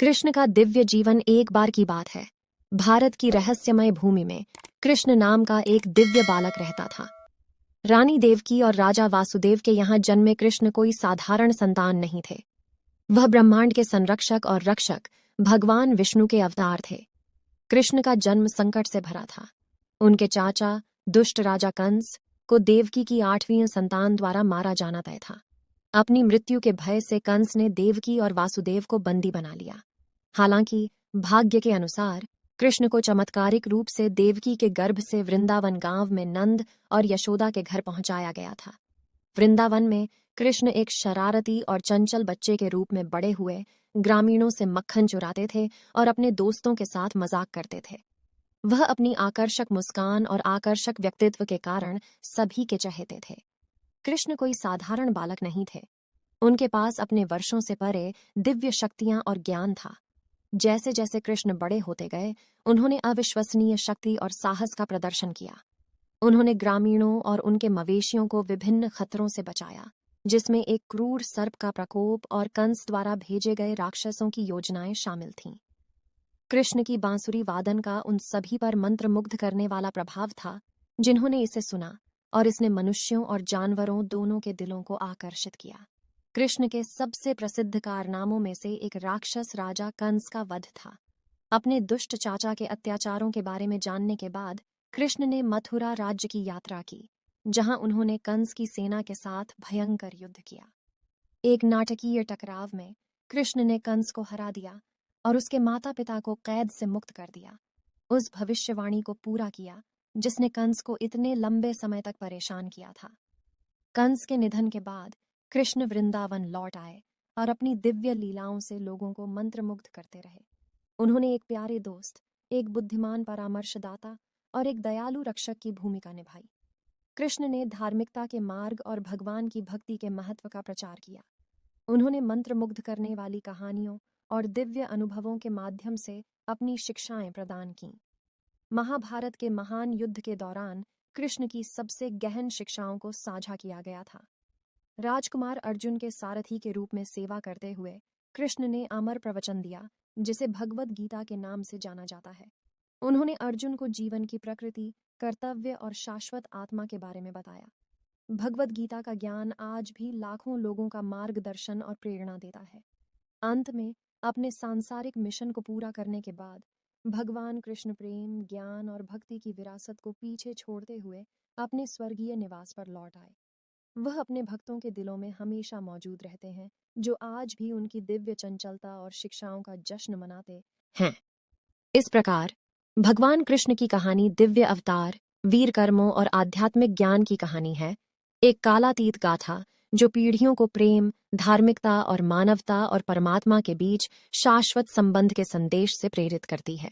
कृष्ण का दिव्य जीवन एक बार की बात है। भारत की रहस्यमय भूमि में कृष्ण नाम का एक दिव्य बालक रहता था। रानी देवकी और राजा वासुदेव के यहाँ जन्मे कृष्ण कोई साधारण संतान नहीं थे। वह ब्रह्मांड के संरक्षक और रक्षक भगवान विष्णु के अवतार थे। कृष्ण का जन्म संकट से भरा था। उनके चाचा दुष्ट राजा कंस को देवकी की 8वीं संतान द्वारा मारा जाना तय था। अपनी मृत्यु के भय से कंस ने देवकी और वासुदेव को बंदी बना लिया। हालांकि भाग्य के अनुसार कृष्ण को चमत्कारिक रूप से देवकी के गर्भ से वृंदावन गांव में नंद और यशोदा के घर पहुंचाया गया था। वृंदावन में कृष्ण एक शरारती और चंचल बच्चे के रूप में बड़े हुए, ग्रामीणों से मक्खन चुराते थे और अपने दोस्तों के साथ मजाक करते थे। वह अपनी आकर्षक मुस्कान और आकर्षक व्यक्तित्व के कारण सभी के चहेते थे। कृष्ण कोई साधारण बालक नहीं थे। उनके पास अपने वर्षों से परे दिव्य शक्तियां और ज्ञान था। जैसे जैसे कृष्ण बड़े होते गए, उन्होंने अविश्वसनीय शक्ति और साहस का प्रदर्शन किया। उन्होंने ग्रामीणों और उनके मवेशियों को विभिन्न खतरों से बचाया, जिसमें एक क्रूर सर्प का प्रकोप और कंस द्वारा भेजे गए राक्षसों की योजनाएं शामिल थीं। कृष्ण की बांसुरी वादन का उन सभी पर मंत्रमुग्ध करने वाला प्रभाव था जिन्होंने इसे सुना, और इसने मनुष्यों और जानवरों दोनों के दिलों को आकर्षित किया। कृष्ण के सबसे प्रसिद्ध कारनामों में से एक राक्षस राजा कंस का वध था। अपने दुष्ट चाचा के अत्याचारों के बारे में जानने के बाद कृष्ण ने मथुरा राज्य की यात्रा की, जहां उन्होंने कंस की सेना के साथ भयंकर युद्ध किया। एक नाटकीय टकराव में कृष्ण ने कंस को हरा दिया और उसके माता पिता को कैद से मुक्त कर दिया। उस भविष्यवाणी को पूरा किया जिसने कंस को इतने लंबे समय तक परेशान किया था। कंस के निधन के बाद कृष्ण वृंदावन लौट आए और अपनी दिव्य लीलाओं से लोगों को मंत्रमुग्ध करते रहे। उन्होंने एक प्यारे दोस्त, एक बुद्धिमान परामर्शदाता और एक दयालु रक्षक की भूमिका निभाई। कृष्ण ने धार्मिकता के मार्ग और भगवान की भक्ति के महत्व का प्रचार किया। उन्होंने मंत्रमुग्ध करने वाली कहानियों और दिव्य अनुभवों के माध्यम से अपनी शिक्षाएं प्रदान कीं। महाभारत के महान युद्ध के दौरान कृष्ण की सबसे गहन शिक्षाओं को साझा किया गया था। राजकुमार अर्जुन के सारथी के रूप में सेवा करते हुए कृष्ण ने अमर प्रवचन दिया, जिसे भगवद गीता के नाम से जाना जाता है। उन्होंने अर्जुन को जीवन की प्रकृति, कर्तव्य और शाश्वत आत्मा के बारे में बताया। भगवद गीता का ज्ञान आज भी लाखों लोगों का मार्गदर्शन और प्रेरणा देता है। अंत में अपने सांसारिक मिशन को पूरा करने के बाद भगवान कृष्ण प्रेम, ज्ञान और भक्ति की विरासत को पीछे छोड़ते हुए अपने स्वर्गीय निवास पर लौट आए। वह अपने भक्तों के दिलों में हमेशा मौजूद रहते हैं, जो आज भी उनकी दिव्य चंचलता और शिक्षाओं का जश्न मनाते हैं। इस प्रकार भगवान कृष्ण की कहानी दिव्य अवतार, वीर कर्मों और आध्यात्मिक ज्ञान की कहानी है। एक कालातीत गाथा जो पीढ़ियों को प्रेम, धार्मिकता और मानवता और परमात्मा के बीच शाश्वत संबंध के संदेश से प्रेरित करती है।